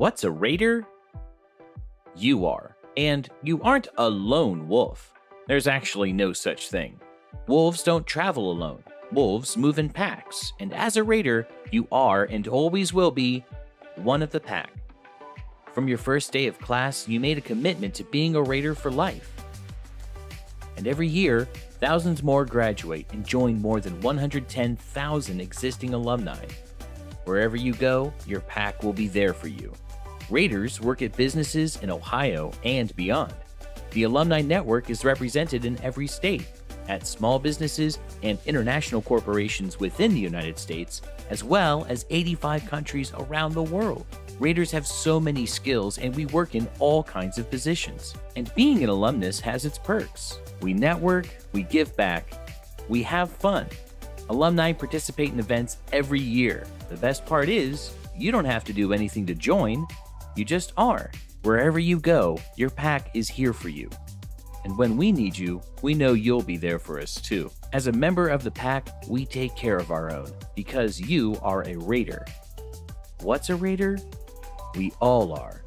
What's a raider? You are. And you aren't a lone wolf. There's actually no such thing. Wolves don't travel alone. Wolves move in packs, and as a raider, you are and always will be one of the pack. From your first day of class, you made a commitment to being a raider for life. And every year, thousands more graduate and join more than 110,000 existing alumni. Wherever you go, your pack will be there for you. Raiders work at businesses in Ohio and beyond. The Alumni Network is represented in every state, at small businesses and international corporations within the United States, as well as 85 countries around the world. Raiders have so many skills and we work in all kinds of positions. And being an alumnus has its perks. We network, we give back, we have fun. Alumni participate in events every year. The best part is, you don't have to do anything to join, you just are. Wherever you go, your pack is here for you. And when we need you, we know you'll be there for us too. As a member of the pack, we take care of our own, because you are a raider. What's a raider? We all are.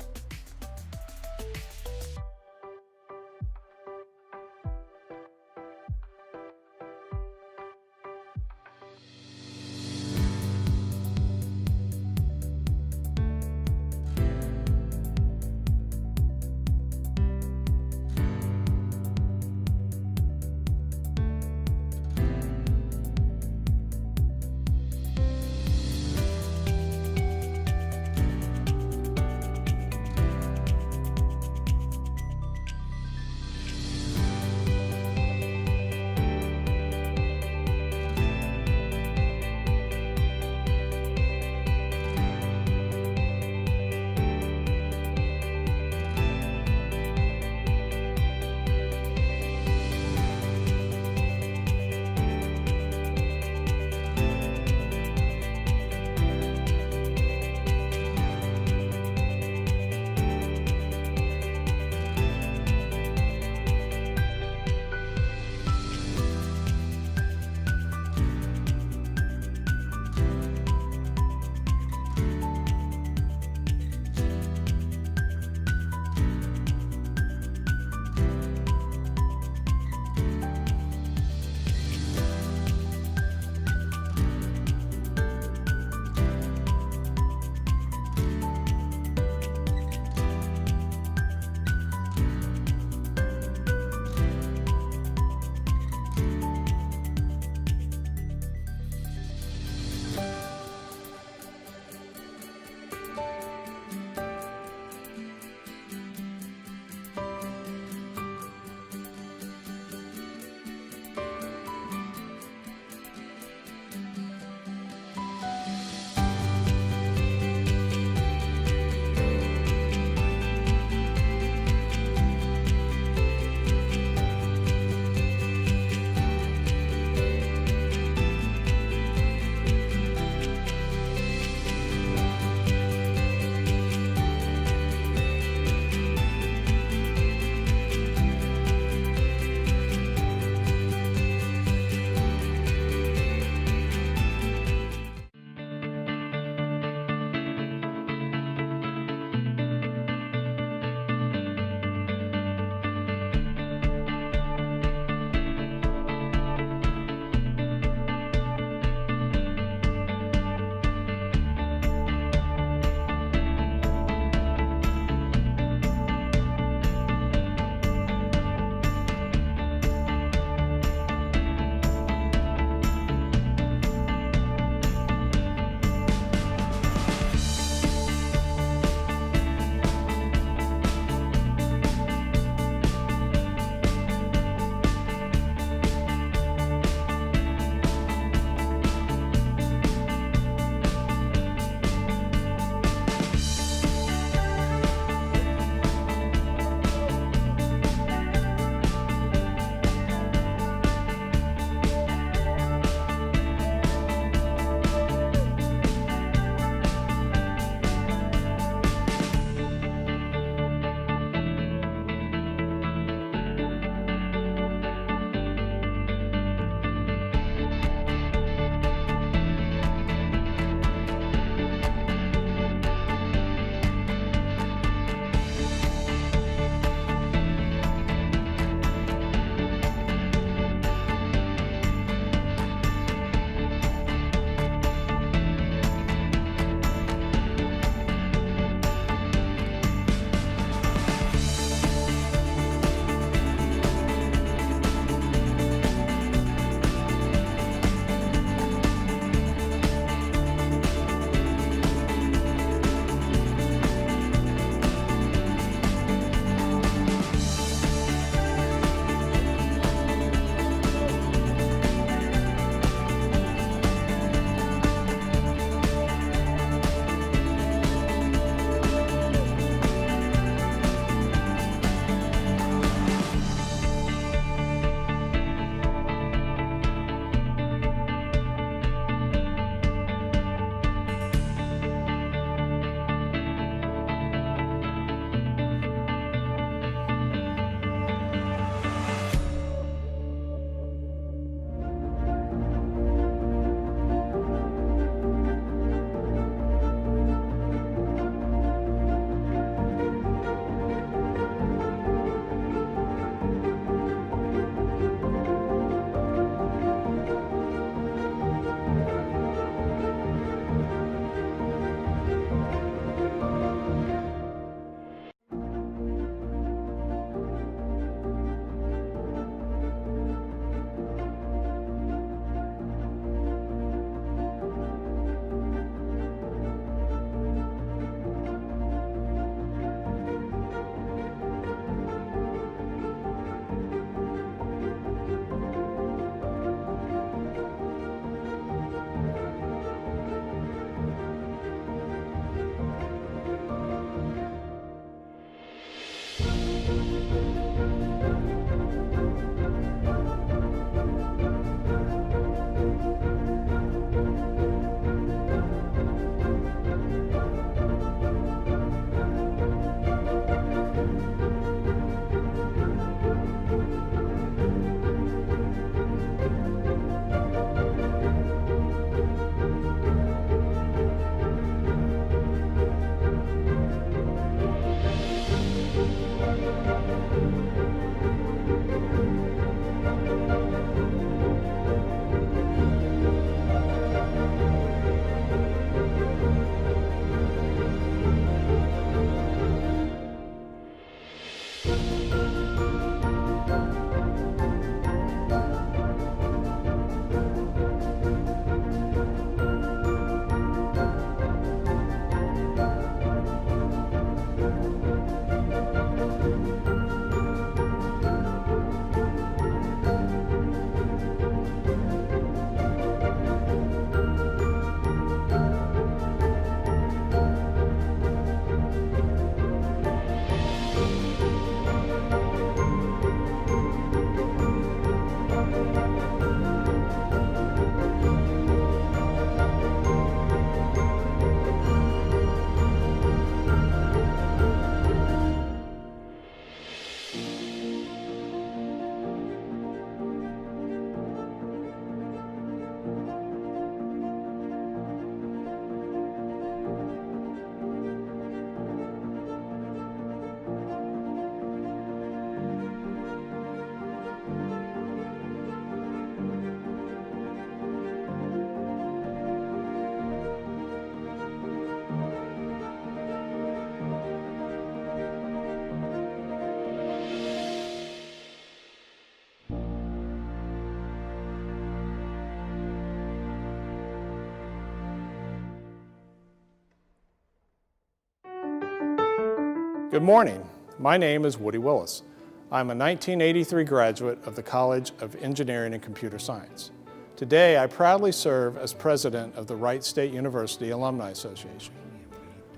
Good morning. My name is Woody Willis. I'm a 1983 graduate of the College of Engineering and Computer Science. Today, I proudly serve as president of the Wright State University Alumni Association.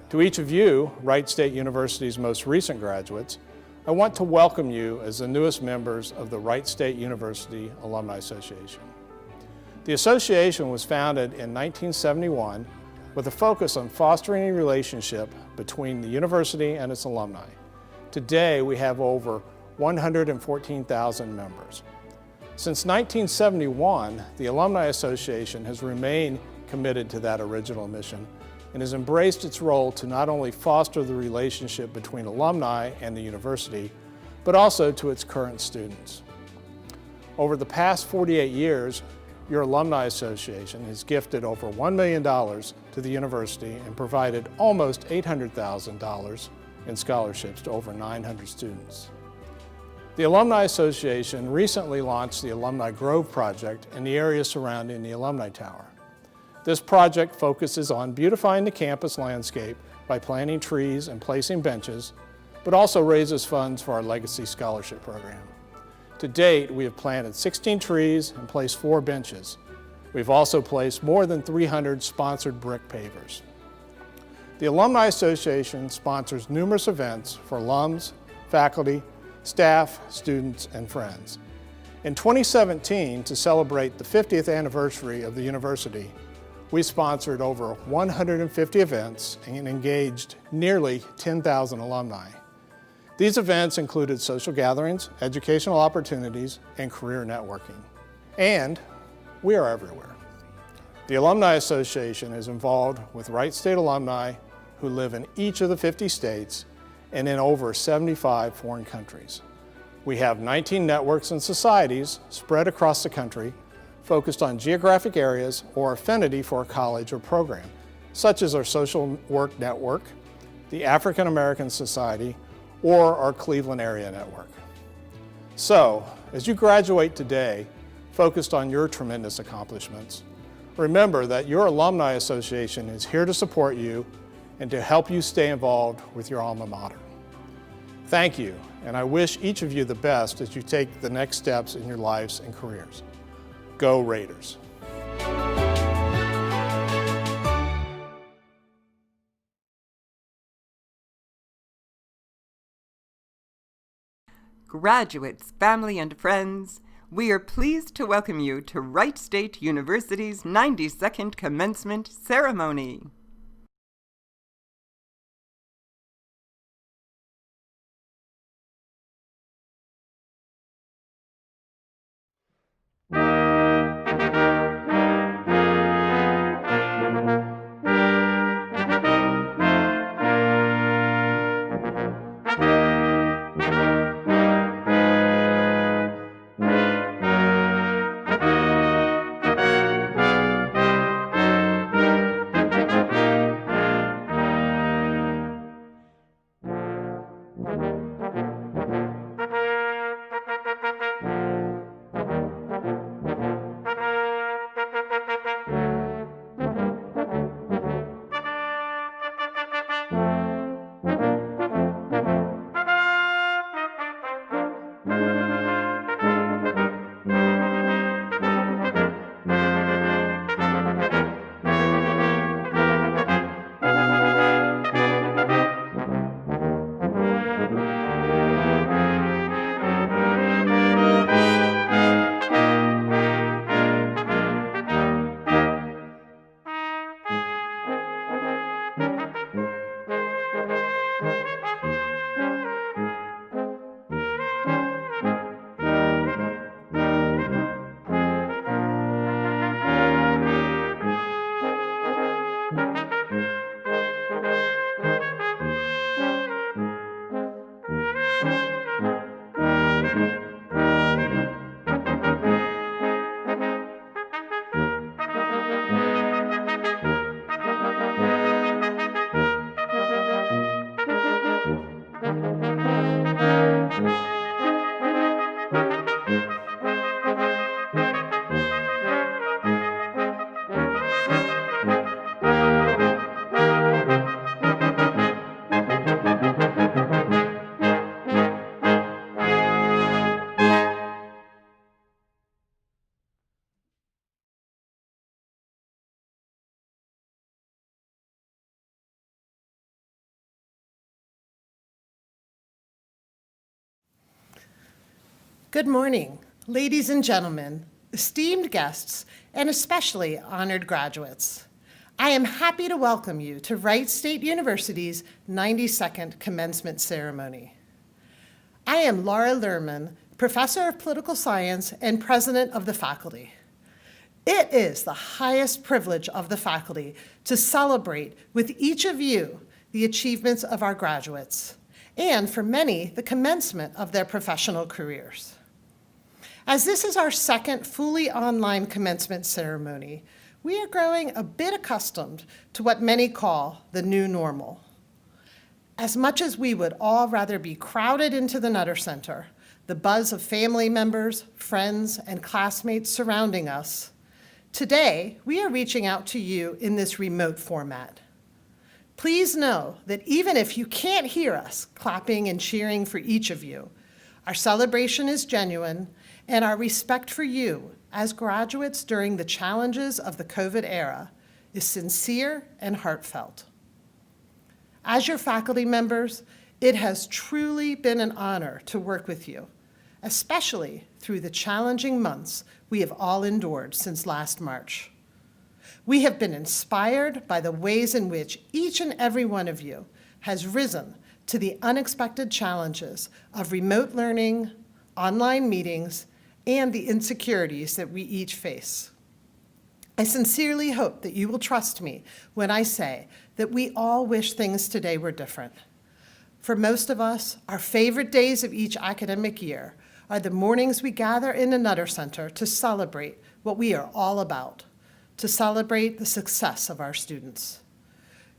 To each of you, Wright State University's most recent graduates, I want to welcome you as the newest members of the Wright State University Alumni Association. The association was founded in 1971 with a focus on fostering a relationship between the university and its alumni. Today, we have over 114,000 members. Since 1971, the Alumni Association has remained committed to that original mission and has embraced its role to not only foster the relationship between alumni and the university, but also to its current students. Over the past 48 years, your Alumni Association has gifted over $1 million to the university and provided almost $800,000 in scholarships to over 900 students. The Alumni Association recently launched the Alumni Grove project in the area surrounding the Alumni Tower. This project focuses on beautifying the campus landscape by planting trees and placing benches, but also raises funds for our Legacy Scholarship Program. To date, we have planted 16 trees and placed 4 benches. We've also placed more than 300 sponsored brick pavers. The Alumni Association sponsors numerous events for alums, faculty, staff, students, and friends. In 2017, to celebrate the 50th anniversary of the university, we sponsored over 150 events and engaged nearly 10,000 alumni. These events included social gatherings, educational opportunities, and career networking. And we are everywhere. The Alumni Association is involved with Wright State alumni who live in each of the 50 states and in over 75 foreign countries. We have 19 networks and societies spread across the country focused on geographic areas or affinity for a college or program, such as our Social Work Network, the African American Society, or our Cleveland Area Network. So, as you graduate today, focused on your tremendous accomplishments, remember that your Alumni Association is here to support you and to help you stay involved with your alma mater. Thank you, and I wish each of you the best as you take the next steps in your lives and careers. Go Raiders! Graduates, family, and friends, we are pleased to welcome you to Wright State University's 92nd Commencement Ceremony. Good morning, ladies and gentlemen, esteemed guests, and especially honored graduates. I am happy to welcome you to Wright State University's 92nd commencement ceremony. I am Laura Lehmann, Professor of Political Science and President of the faculty. It is the highest privilege of the faculty to celebrate with each of you the achievements of our graduates, and for many, the commencement of their professional careers. As this is our second fully online commencement ceremony, we are growing a bit accustomed to what many call the new normal. As much as we would all rather be crowded into the Nutter Center, the buzz of family members, friends, and classmates surrounding us, today we are reaching out to you in this remote format. Please know that even if you can't hear us clapping and cheering for each of you, our celebration is genuine, and our respect for you as graduates during the challenges of the COVID era is sincere and heartfelt. As your faculty members, it has truly been an honor to work with you, especially through the challenging months we have all endured since last March. We have been inspired by the ways in which each and every one of you has risen to the unexpected challenges of remote learning, online meetings, and the insecurities that we each face. I sincerely hope that you will trust me when I say that we all wish things today were different. For most of us, our favorite days of each academic year are the mornings we gather in the Nutter Center to celebrate what we are all about, to celebrate the success of our students.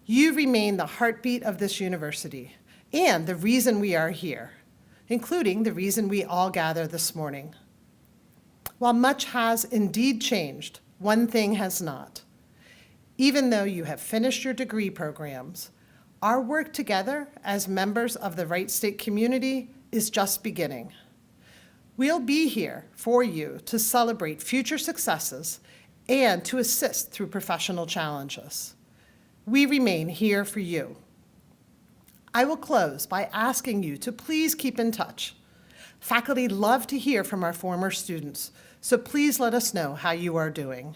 You remain the heartbeat of this university and the reason we are here, including the reason we all gather this morning. While much has indeed changed, one thing has not. Even though you have finished your degree programs, our work together as members of the Wright State community is just beginning. We'll be here for you to celebrate future successes and to assist through professional challenges. We remain here for you. I will close by asking you to please keep in touch. Faculty love to hear from our former students, so please let us know how you are doing.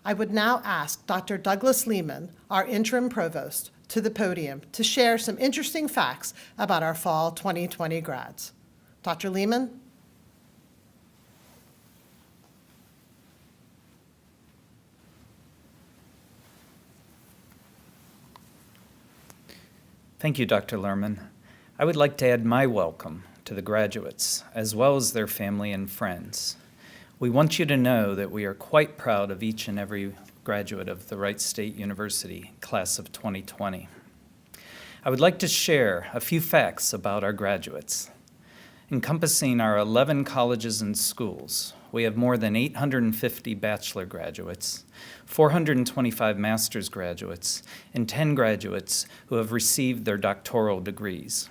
I would now ask Dr. Douglas Lehmann, our interim provost, to the podium to share some interesting facts about our fall 2020 grads. Dr. Lehmann? Thank you, Dr. Lehmann. I would like to add my welcome to the graduates, as well as their family and friends. We want you to know that we are quite proud of each and every graduate of the Wright State University class of 2020. I would like to share a few facts about our graduates. Encompassing our 11 colleges and schools, we have more than 850 bachelor graduates, 425 master's graduates, and 10 graduates who have received their doctoral degrees.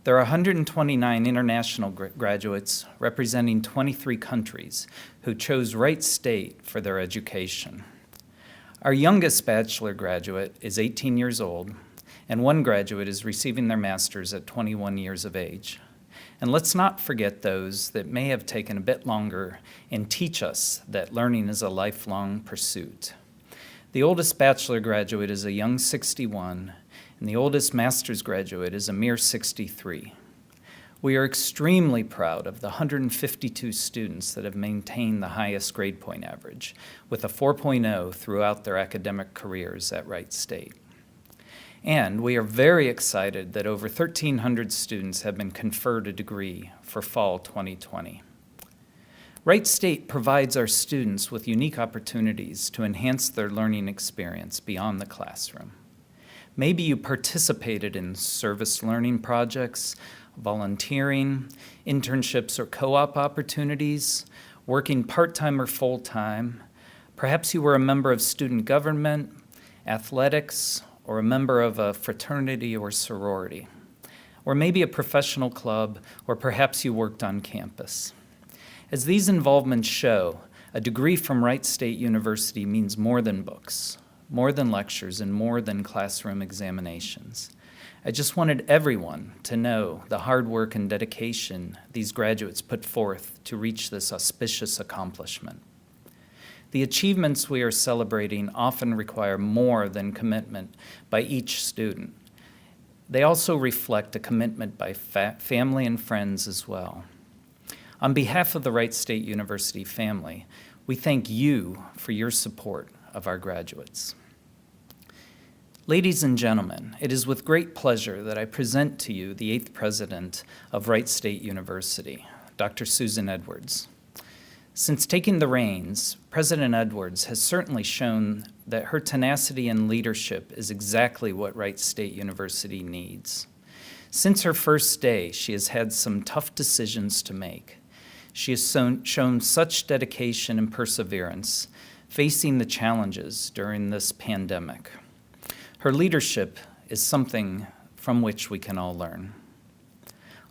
There are 129 international graduates representing 23 countries who chose Wright State for their education. Our youngest bachelor graduate is 18 years old, and one graduate is receiving their master's at 21 years of age. And let's not forget those that may have taken a bit longer and teach us that learning is a lifelong pursuit. The oldest bachelor graduate is a young 61, and the oldest master's graduate is a mere 63. We are extremely proud of the 152 students that have maintained the highest grade point average, with a 4.0 throughout their academic careers at Wright State. And we are very excited that over 1,300 students have been conferred a degree for fall 2020. Wright State provides our students with unique opportunities to enhance their learning experience beyond the classroom. Maybe you participated in service learning projects, volunteering, internships or co-op opportunities, working part-time or full-time. Perhaps you were a member of student government, athletics, or a member of a fraternity or sorority, or maybe a professional club, or perhaps you worked on campus. As these involvements show, a degree from Wright State University means more than books, more than lectures, and more than classroom examinations. I just wanted everyone to know the hard work and dedication these graduates put forth to reach this auspicious accomplishment. The achievements we are celebrating often require more than commitment by each student. They also reflect a commitment by family and friends as well. On behalf of the Wright State University family, we thank you for your support of our graduates. Ladies and gentlemen, it is with great pleasure that I present to you the 8th president of Wright State University, Dr. Susan Edwards. Since taking the reins, President Edwards has certainly shown that her tenacity and leadership is exactly what Wright State University needs. Since her first day, she has had some tough decisions to make. She has shown such dedication and perseverance, facing the challenges during this pandemic. Her leadership is something from which we can all learn.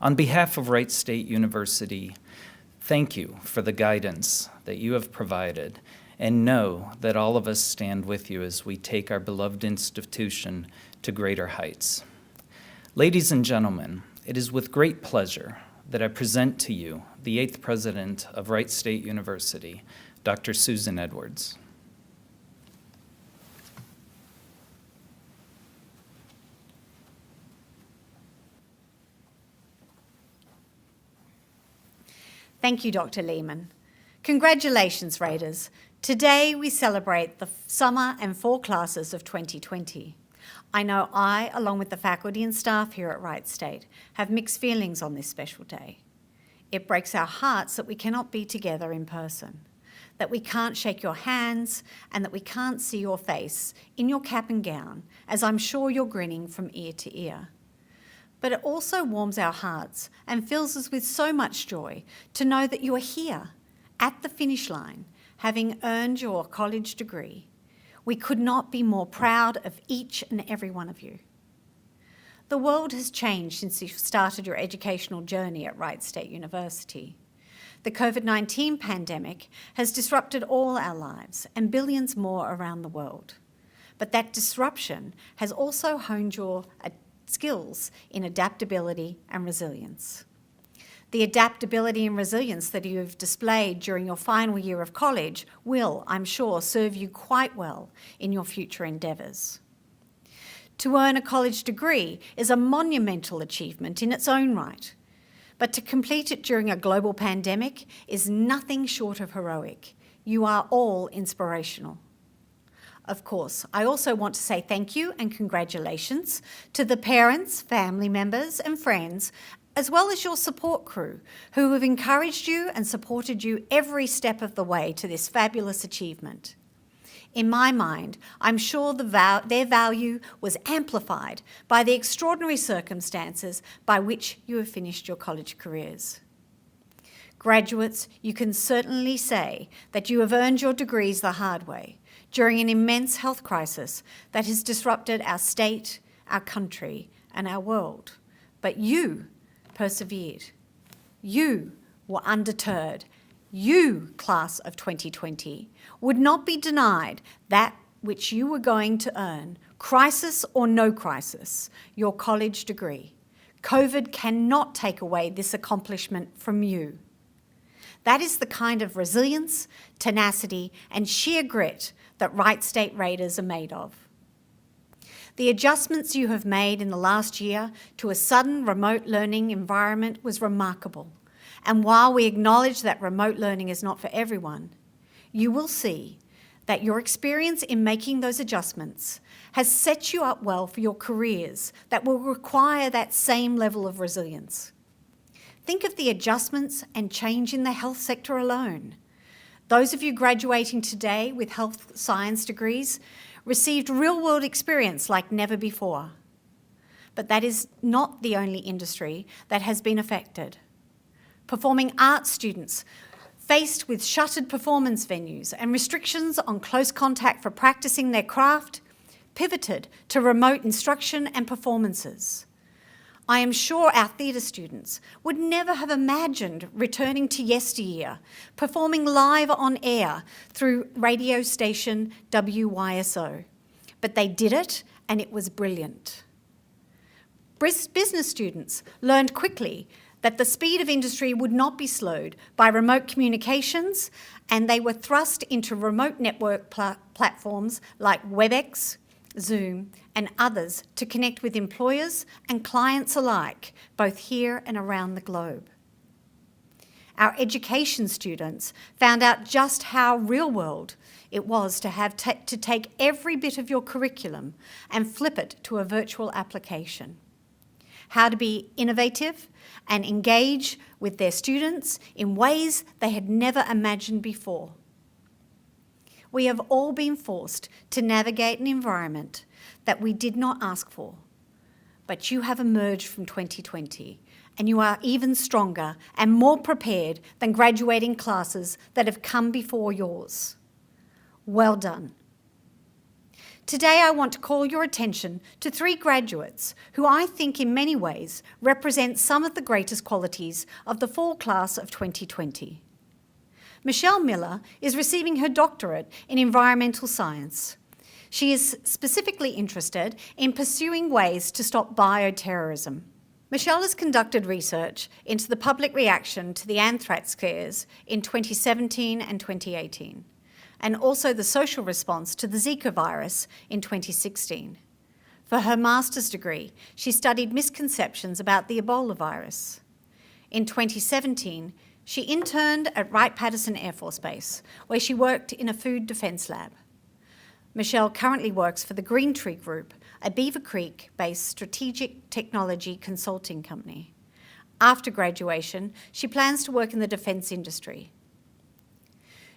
On behalf of Wright State University, thank you for the guidance that you have provided, and know that all of us stand with you as we take our beloved institution to greater heights. Ladies and gentlemen, it is with great pleasure that I present to you the 8th president of Wright State University, Dr. Susan Edwards. Thank you, Dr. Lehmann. Congratulations, Raiders. Today we celebrate the summer and fall classes of 2020. I know I, along with the faculty and staff here at Wright State, have mixed feelings on this special day. It breaks our hearts that we cannot be together in person, that we can't shake your hands, and that we can't see your face in your cap and gown, as I'm sure you're grinning from ear to ear. But it also warms our hearts and fills us with so much joy to know that you are here, at the finish line, having earned your college degree. We could not be more proud of each and every one of you. The world has changed since you started your educational journey at Wright State University. The COVID-19 pandemic has disrupted all our lives and billions more around the world. But that disruption has also honed your skills in adaptability and resilience. The adaptability and resilience that you have displayed during your final year of college will, I'm sure, serve you quite well in your future endeavours. To earn a college degree is a monumental achievement in its own right, but to complete it during a global pandemic is nothing short of heroic. You are all inspirational. Of course, I also want to say thank you and congratulations to the parents, family members and friends, as well as your support crew, who have encouraged you and supported you every step of the way to this fabulous achievement. In my mind, I'm sure their value was amplified by the extraordinary circumstances by which you have finished your college careers. Graduates, you can certainly say that you have earned your degrees the hard way, during an immense health crisis that has disrupted our state, our country, and our world. But you persevered. You were undeterred. You, class of 2020, would not be denied that which you were going to earn, crisis or no crisis, your college degree. COVID cannot take away this accomplishment from you. That is the kind of resilience, tenacity, and sheer grit that Wright State Raiders are made of. The adjustments you have made in the last year to a sudden remote learning environment was remarkable. And while we acknowledge that remote learning is not for everyone, you will see that your experience in making those adjustments has set you up well for your careers that will require that same level of resilience. Think of the adjustments and change in the health sector alone. Those of you graduating today with health science degrees received real-world experience like never before. But that is not the only industry that has been affected. Performing arts students faced with shuttered performance venues and restrictions on close contact for practicing their craft, pivoted to remote instruction and performances. I am sure our theatre students would never have imagined returning to yesteryear, performing live on air through radio station WYSO. But they did it, and it was brilliant. Business students learned quickly that the speed of industry would not be slowed by remote communications, and they were thrust into remote network platforms like WebEx, Zoom, and others to connect with employers and clients alike, both here and around the globe. Our education students found out just how real-world it was to have to take every bit of your curriculum and flip it to a virtual application. How to be innovative and engage with their students in ways they had never imagined before. We have all been forced to navigate an environment that we did not ask for, but you have emerged from 2020 and you are even stronger and more prepared than graduating classes that have come before yours. Well done. Today I want to call your attention to 3 graduates who I think in many ways represent some of the greatest qualities of the fall class of 2020. Michelle Miller is receiving her doctorate in environmental science. She is specifically interested in pursuing ways to stop bioterrorism. Michelle has conducted research into the public reaction to the anthrax scares in 2017 and 2018, and also the social response to the Zika virus in 2016. For her master's degree, she studied misconceptions about the Ebola virus. In 2017, she interned at Wright-Patterson Air Force Base, where she worked in a food defense lab. Michelle currently works for the Green Tree Group, a Beaver Creek-based strategic technology consulting company. After graduation, she plans to work in the defense industry.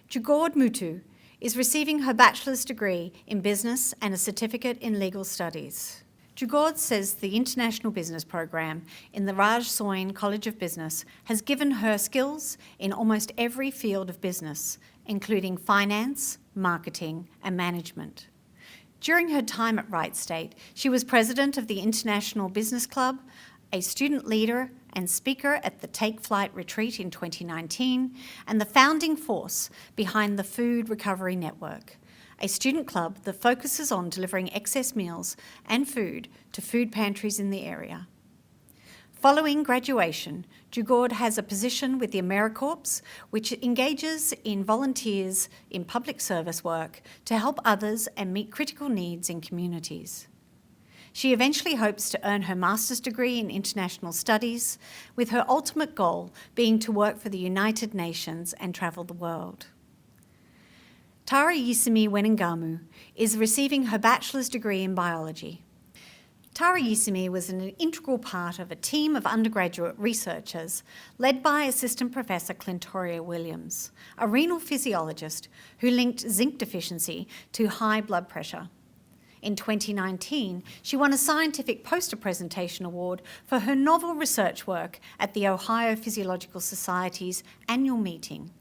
Jugord Mutu is receiving her bachelor's degree in business and a certificate in legal studies. Jugord says the International Business Program in the Raj Soin College of Business has given her skills in almost every field of business, including finance, marketing, and management. During her time at Wright State, she was president of the International Business Club, a student leader and speaker at the Take Flight Retreat in 2019, and the founding force behind the Food Recovery Network, a student club that focuses on delivering excess meals and food to food pantries in the area. Following graduation, Jugord has a position with the AmeriCorps, which engages in volunteers in public service work to help others and meet critical needs in communities. She eventually hopes to earn her master's degree in international studies, with her ultimate goal being to work for the United Nations and travel the world. Tara Yusumi Wenengamu is receiving her bachelor's degree in biology. Tara Yusumi was an integral part of a team of undergraduate researchers led by Assistant Professor Clintoria Williams, a renal physiologist who linked zinc deficiency to high blood pressure. In 2019, she won a Scientific Poster Presentation Award for her novel research work at the Ohio Physiological Society's annual meeting.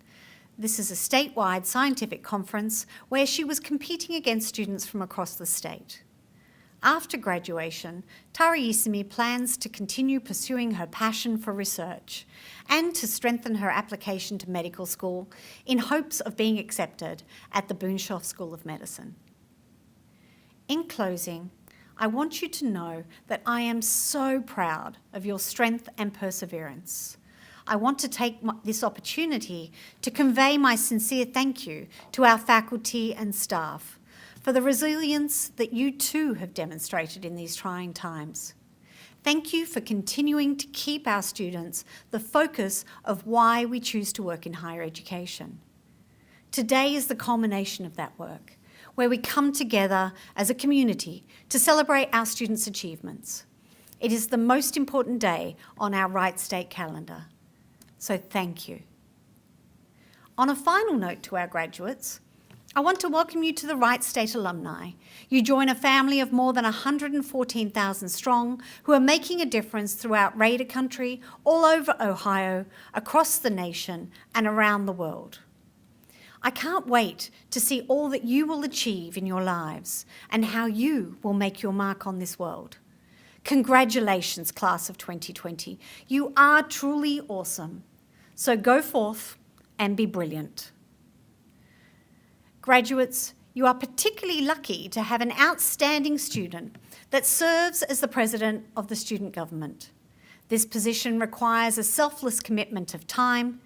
This is a statewide scientific conference where she was competing against students from across the state. After graduation, Tara Yusumi plans to continue pursuing her passion for research and to strengthen her application to medical school in hopes of being accepted at the Boonshoff School of Medicine. In closing, I want you to know that I am so proud of your strength and perseverance. I want to take this opportunity to convey my sincere thank you to our faculty and staff for the resilience that you too have demonstrated in these trying times. Thank you for continuing to keep our students the focus of why we choose to work in higher education. Today is the culmination of that work, where we come together as a community to celebrate our students' achievements. It is the most important day on our Wright State calendar. So thank you. On a final note to our graduates, I want to welcome you to the Wright State alumni. You join a family of more than 114,000 strong who are making a difference throughout Raider country, all over Ohio, across the nation, and around the world. I can't wait to see all that you will achieve in your lives and how you will make your mark on this world. Congratulations, class of 2020. You are truly awesome. So go forth and be brilliant. Graduates, You are particularly lucky to have an outstanding student that serves as the president of the student government. This position requires a selfless commitment of time.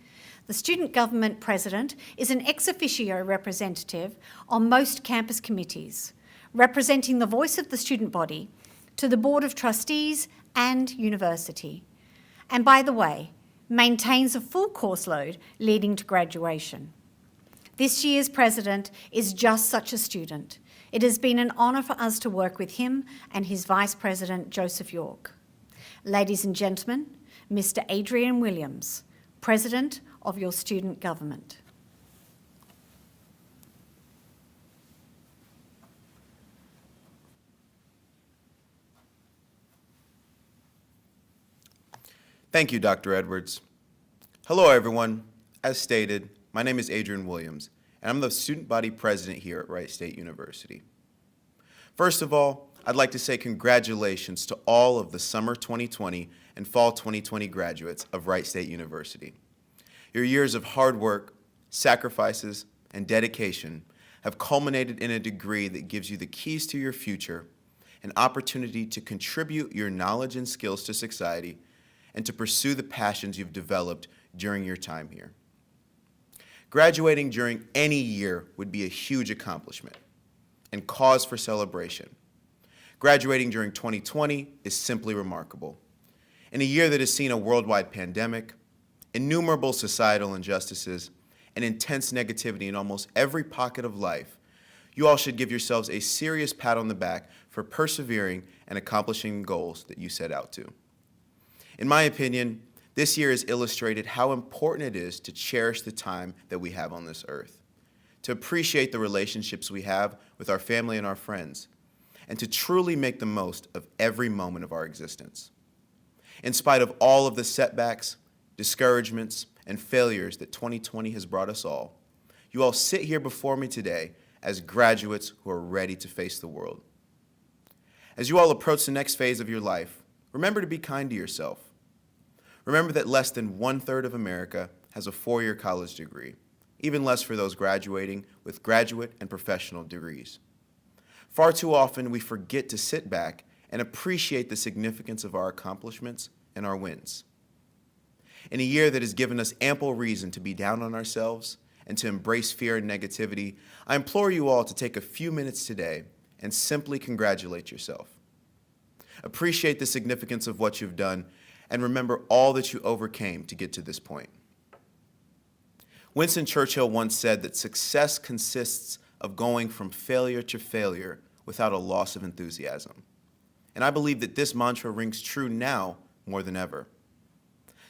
The student government president is an ex officio representative on most campus committees, representing the voice of the student body to the Board of Trustees and university. And by the way, maintains a full course load leading to graduation. This year's president is just such a student. It has been an honour for us to work with him and his vice president, Joseph York. Ladies and gentlemen, Mr. Adrian Williams, president of your student government. Thank you, Dr. Edwards. Hello, everyone. As stated, my name is Adrian Williams, and I'm the student body president here at Wright State University. First of all, I'd like to say congratulations to all of the summer 2020 and fall 2020 graduates of Wright State University. Your years of hard work, sacrifices, and dedication have culminated in a degree that gives you the keys to your future, an opportunity to contribute your knowledge and skills to society, and to pursue the passions you've developed during your time here. Graduating during any year would be a huge accomplishment and cause for celebration. Graduating during 2020 is simply remarkable. In a year that has seen a worldwide pandemic, innumerable societal injustices, and intense negativity in almost every pocket of life, you all should give yourselves a serious pat on the back for persevering and accomplishing goals that you set out to. In my opinion, this year has illustrated how important it is to cherish the time that we have on this earth, to appreciate the relationships we have with our family and our friends, and to truly make the most of every moment of our existence. In spite of all of the setbacks, discouragements, and failures that 2020 has brought us all, you all sit here before me today as graduates who are ready to face the world. As you all approach the next phase of your life, remember to be kind to yourself. Remember that less than 1/3 of America has a 4-year college degree, even less for those graduating with graduate and professional degrees. Far too often, we forget to sit back and appreciate the significance of our accomplishments and our wins. In a year that has given us ample reason to be down on ourselves and to embrace fear and negativity, I implore you all to take a few minutes today and simply congratulate yourself. Appreciate the significance of what you've done and remember all that you overcame to get to this point. Winston Churchill once said that success consists of going from failure to failure without a loss of enthusiasm. And I believe that this mantra rings true now more than ever.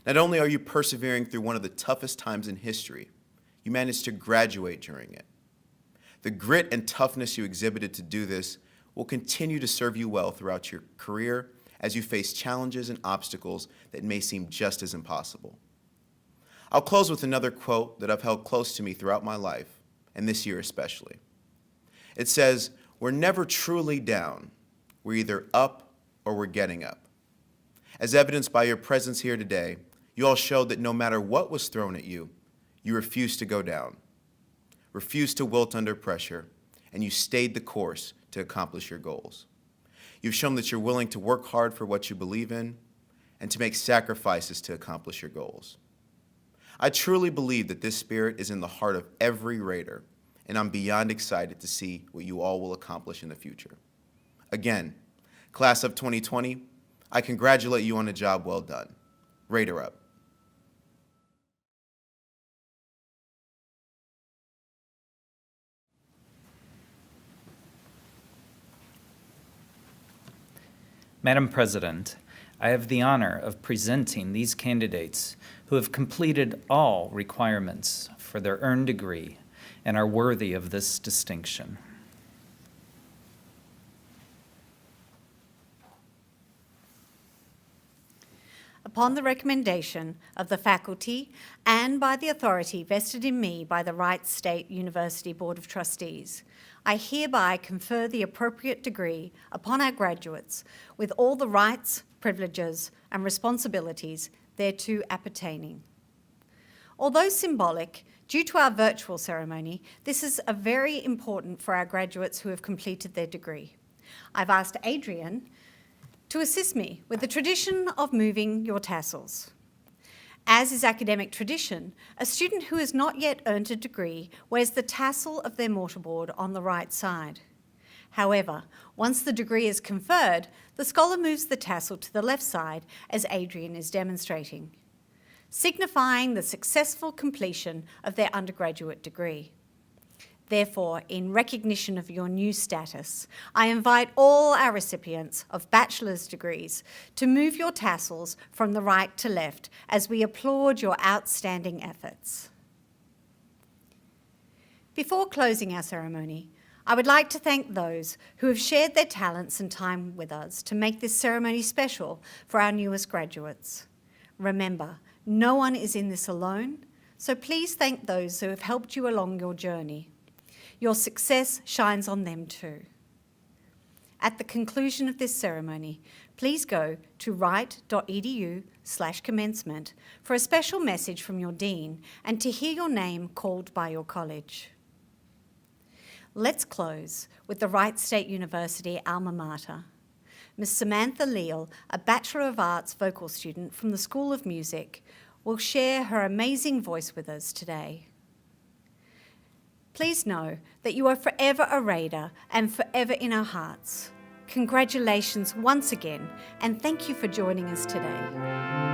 Not only are you persevering through one of the toughest times in history, you managed to graduate during it. The grit and toughness you exhibited to do this will continue to serve you well throughout your career as you face challenges and obstacles that may seem just as impossible. I'll close with another quote that I've held close to me throughout my life, and this year especially. It says, "We're never truly down. We're either up or we're getting up." As evidenced by your presence here today, you all showed that no matter what was thrown at you, you refused to go down, refused to wilt under pressure, and you stayed the course to accomplish your goals. You've shown that you're willing to work hard for what you believe in and to make sacrifices to accomplish your goals. I truly believe that this spirit is in the heart of every Raider, and I'm beyond excited to see what you all will accomplish in the future. Again, class of 2020, I congratulate you on a job well done. Raider up. Madam President, I have the honor of presenting these candidates who have completed all requirements for their earned degree and are worthy of this distinction. Upon the recommendation of the faculty and by the authority vested in me by the Wright State University Board of Trustees, I hereby confer the appropriate degree upon our graduates with all the rights, privileges, and responsibilities thereto appertaining. Although symbolic, Due to our virtual ceremony, this is very important for our graduates who have completed their degree. I've asked Adrian to assist me with the tradition of moving your tassels. As is academic tradition, a student who has not yet earned a degree wears the tassel of their mortarboard on the right side. However, once the degree is conferred, the scholar moves the tassel to the left side, as Adrian is demonstrating, signifying the successful completion of their undergraduate degree. Therefore, in recognition of your new status, I invite all our recipients of bachelor's degrees to move your tassels from the right to left as we applaud your outstanding efforts. Before closing our ceremony, I would like to thank those who have shared their talents and time with us to make this ceremony special for our newest graduates. Remember, no one is in this alone, so please thank those who have helped you along your journey. Your success shines on them too. At the conclusion of this ceremony, please go to wright.edu/commencement for a special message from your dean and to hear your name called by your college. Let's close with the Wright State University Alma Mater. Ms. Samantha Leal, a Bachelor of Arts vocal student from the School of Music, will share her amazing voice with us today. Please know that you are forever a Raider and forever in our hearts. Congratulations once again, and thank you for joining us today.